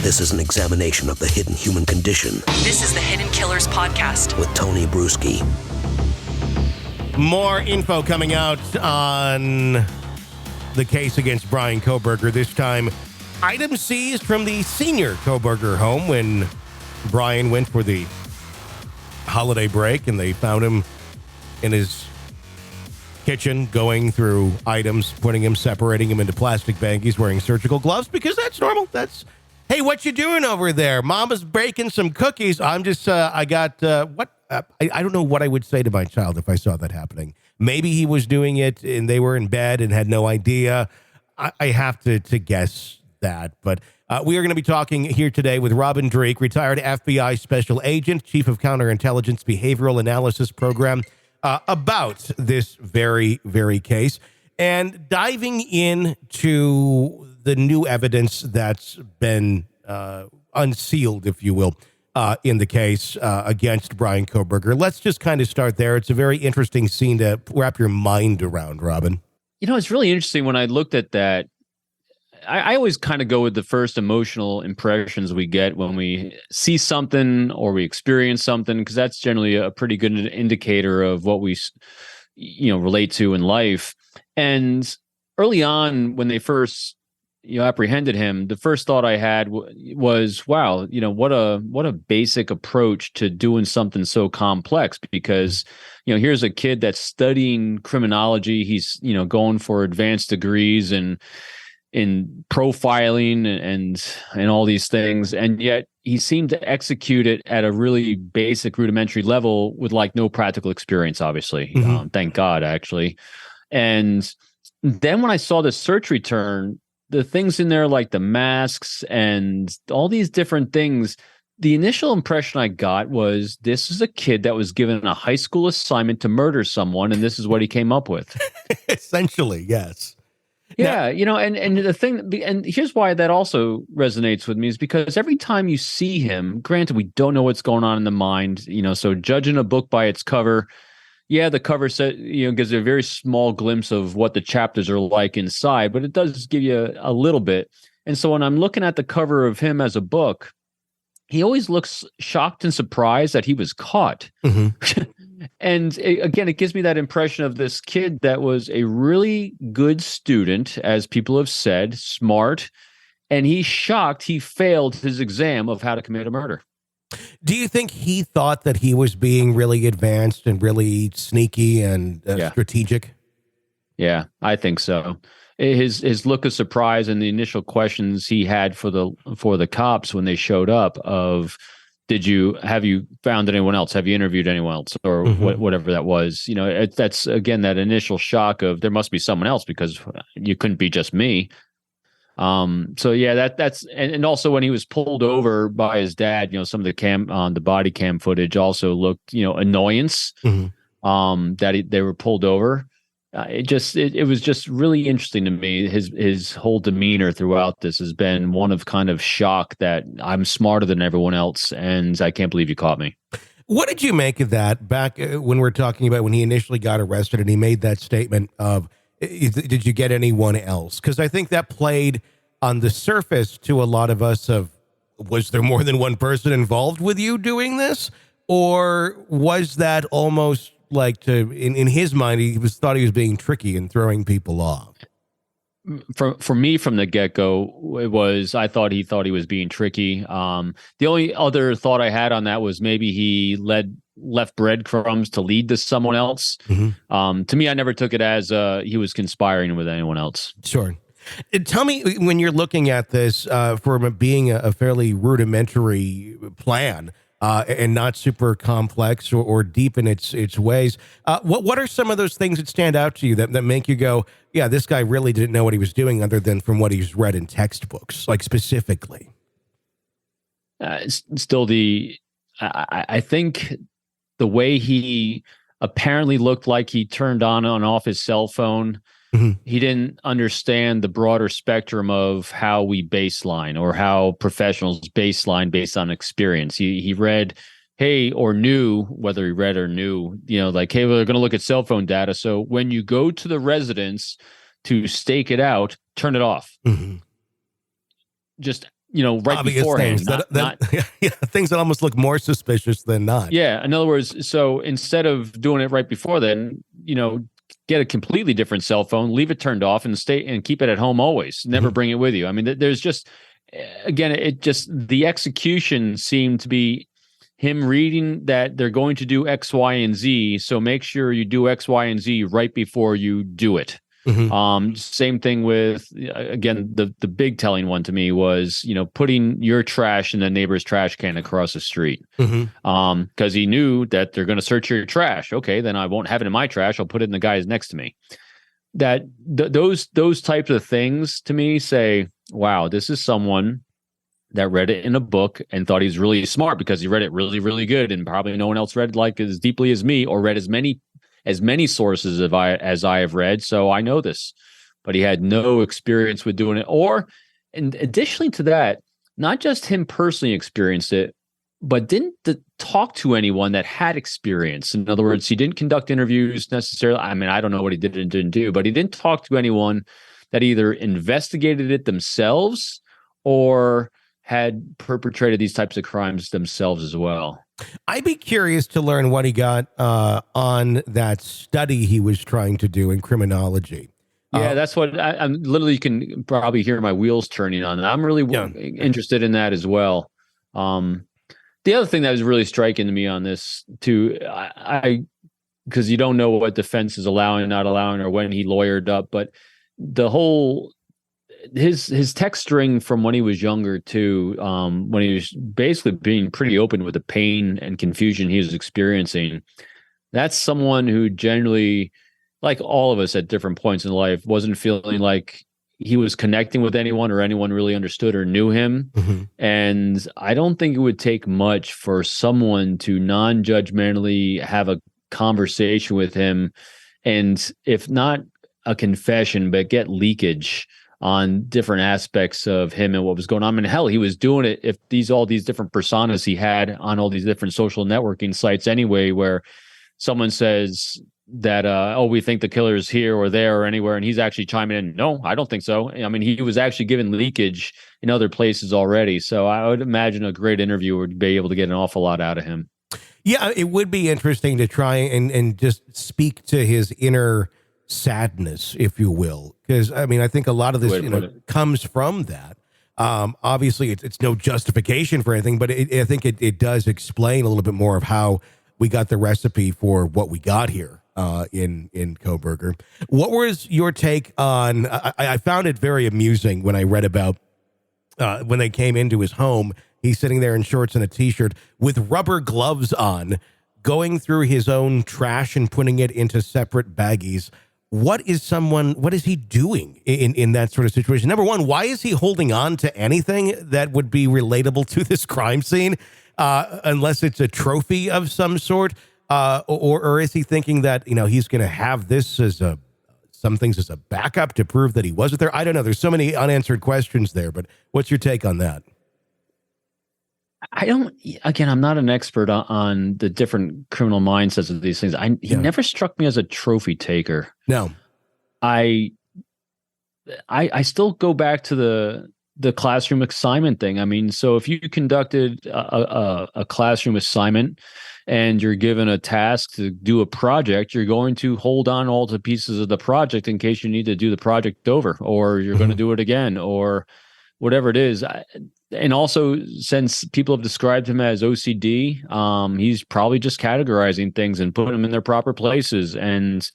This is an examination of the hidden human condition. This is the Hidden Killers Podcast with Tony Bruschi. More info coming out on the case against Bryan Kohberger. This time, items seized from the senior Kohberger home when Bryan went for the holiday break, and they found him in his kitchen going through items, separating him into plastic baggies, wearing surgical gloves, because that's normal. Hey, what you doing over there? Mama's baking some cookies. I don't know what I would say to my child if I saw that happening. Maybe he was doing it and they were in bed and had no idea. I have to guess that. But we are going to be talking here today with Robin Dreeke, retired FBI Special Agent, Chief of Counterintelligence Behavioral Analysis Program, about this very, very case, and diving into the new evidence that's been unsealed, if you will, in the case against Bryan Kohberger. Let's just kind of start there. It's a very interesting scene to wrap your mind around, Robin. You know, it's really interesting when I looked at that. I always kind of go with the first emotional impressions we get when we see something or we experience something, because that's generally a pretty good indicator of what we, relate to in life. And early on, when they first, apprehended him, the first thought I had was, wow, what a basic approach to doing something so complex, because, here's a kid that's studying criminology. He's, going for advanced degrees and in profiling and all these things. And yet he seemed to execute it at a really basic rudimentary level with like no practical experience, obviously. Mm-hmm. Thank God, actually. And then when I saw the search return, the things in there like the masks and all these different things, the initial impression I got was this is a kid that was given a high school assignment to murder someone, and this is what he came up with. Essentially, yes. Yeah, and the thing, and here's why that also resonates with me, is because every time you see him, granted, we don't know what's going on in the mind, so judging a book by its cover, yeah, the cover set, gives you a very small glimpse of what the chapters are like inside, but it does give you a little bit. And so when I'm looking at the cover of him as a book, he always looks shocked and surprised that he was caught. Mm-hmm. And again, it gives me that impression of this kid that was a really good student, as people have said, smart, and he's shocked he failed his exam of how to commit a murder. Do you think he thought that he was being really advanced and really sneaky and strategic? Yeah, I think so. His look of surprise and the initial questions he had for the cops when they showed up of, have you found anyone else? Have you interviewed anyone else, or whatever that was? That's again that initial shock of there must be someone else because you couldn't be just me. So yeah, that's and also when he was pulled over by his dad, some of the body cam footage also looked, annoyance. That they were pulled over. It was just really interesting to me. His whole demeanor throughout this has been one of kind of shock that I'm smarter than everyone else, and I can't believe you caught me. What did you make of that back when we're talking about when he initially got arrested and he made that statement of, did you get anyone else? Because I think that played on the surface to a lot of us of, was there more than one person involved with you doing this? Or was that almost like in his mind, he thought he was being tricky and throwing people off? For me, from the get-go, I thought he was being tricky. The only other thought I had on that was maybe he left breadcrumbs to lead to someone else. Mm-hmm. To me, I never took it as he was conspiring with anyone else. Sure. Tell me, when you're looking at this for being a fairly rudimentary plan, and not super complex or deep in its ways. What are some of those things that stand out to you that make you go, yeah, this guy really didn't know what he was doing other than from what he's read in textbooks, like specifically? Still I think the way he apparently looked like he turned on and off his cell phone, he didn't understand the broader spectrum of how we baseline or how professionals baseline based on experience. He read, hey, or knew, whether he read or knew, like, hey, we're going to look at cell phone data. So when you go to the residence to stake it out, turn it off. Mm-hmm. Just right obvious beforehand. things things that almost look more suspicious than not. Yeah. In other words, so instead of doing it right before then, get a completely different cell phone, leave it turned off, and keep it at home always. Never bring it with you. I mean, there's just, again, the execution seemed to be him reading that they're going to do X, Y, and Z. So make sure you do X, Y, and Z right before you do it. Same thing with, again, the big telling one to me was, putting your trash in the neighbor's trash can across the street. Because he knew that they're going to search your trash. Okay, then I won't have it in my trash. I'll put it in the guy's next to me. Those types of things to me say, wow, this is someone that read it in a book and thought he's really smart because he read it really, really good, and probably no one else read like as deeply as me, or read as many sources as I have read. So I know this, but he had no experience with doing it. And additionally to that, not just him personally experienced it, but didn't talk to anyone that had experience. In other words, he didn't conduct interviews necessarily. I mean, I don't know what he did and didn't do, but he didn't talk to anyone that either investigated it themselves or had perpetrated these types of crimes themselves as well. I'd be curious to learn what he got on that study he was trying to do in criminology. Yeah, that's what I'm literally, you can probably hear my wheels turning on that. I'm really interested in that as well. The other thing that was really striking to me on this too, because you don't know what defense is allowing, not allowing, or when he lawyered up, but the whole, his text string from when he was younger too, when he was basically being pretty open with the pain and confusion he was experiencing. That's someone who generally, like all of us at different points in life, wasn't feeling like he was connecting with anyone or anyone really understood or knew him. And I don't think it would take much for someone to non-judgmentally have a conversation with him, and if not a confession, but get leakage on different aspects of him and what was going on. I mean, hell, he was doing it if all these different personas he had on all these different social networking sites anyway, where someone says that, we think the killer is here or there or anywhere, and he's actually chiming in, no, I don't think so. I mean, he was actually given leakage in other places already. So I would imagine a great interviewer would be able to get an awful lot out of him. Yeah, it would be interesting to try and just speak to his inner sadness, if you will, because I mean, I think a lot of this comes from that. Obviously, it's no justification for anything, but I think it does explain a little bit more of how we got the recipe for what we got here in Kohberger. What was your take on? I found it very amusing when I read about when they came into his home. He's sitting there in shorts and a t-shirt with rubber gloves on, going through his own trash and putting it into separate baggies. What is he doing in that sort of situation? Number one, why is he holding on to anything that would be relatable to this crime scene, unless it's a trophy of some sort, or is he thinking that he's going to have this as some things as a backup to prove that he wasn't there? I don't know. There's so many unanswered questions there, but what's your take on that? I'm not an expert on the different criminal mindsets of these things. He never struck me as a trophy taker. No. I still go back to the classroom assignment thing. I mean, so if you conducted a classroom assignment and you're given a task to do a project, you're going to hold on all the pieces of the project in case you need to do the project over, or you're going to do it again, or whatever it is. And also, since people have described him as OCD, he's probably just categorizing things and putting them in their proper places. And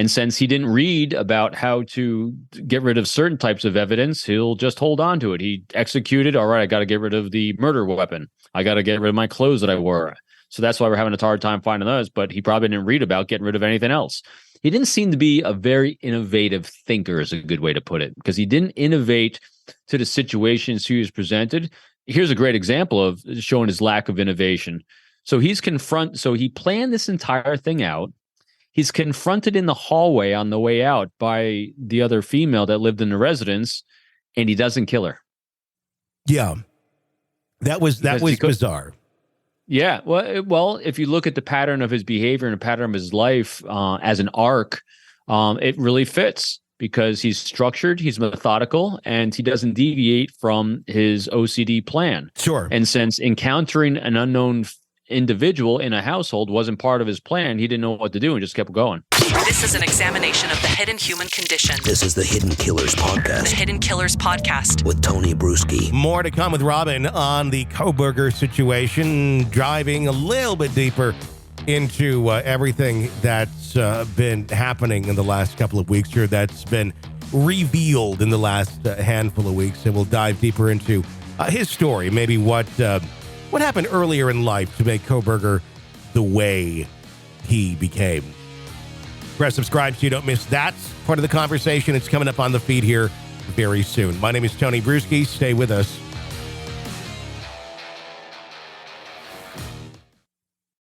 since he didn't read about how to get rid of certain types of evidence, he'll just hold on to it. He executed, all right, I got to get rid of the murder weapon. I got to get rid of my clothes that I wore. So that's why we're having a hard time finding those. But he probably didn't read about getting rid of anything else. He didn't seem to be a very innovative thinker, is a good way to put it, because he didn't innovate to the situations he was presented. Here's a great example of showing his lack of innovation. So he planned this entire thing out. He's confronted in the hallway on the way out by the other female that lived in the residence, and he doesn't kill her. Yeah. That was bizarre. Yeah. Well, if you look at the pattern of his behavior and the pattern of his life as an arc, it really fits. because he's structured, he's methodical, and he doesn't deviate from his OCD plan. Sure. And since encountering an unknown individual in a household wasn't part of his plan, he didn't know what to do and just kept going. This is an examination of the hidden human condition. This is the Hidden Killers The Podcast Hidden Killers Podcast. with Tony Bruschi. More to come with Robin on the Kohberger situation, driving a little bit deeper into everything that's been happening in the last couple of weeks here, that's been revealed in the last handful of weeks. And we'll dive deeper into his story, maybe what happened earlier in life to make Kohberger the way he became. Press subscribe so you don't miss that part of the conversation. It's coming up on the feed here very soon. My name is Tony Bruschi. Stay with us.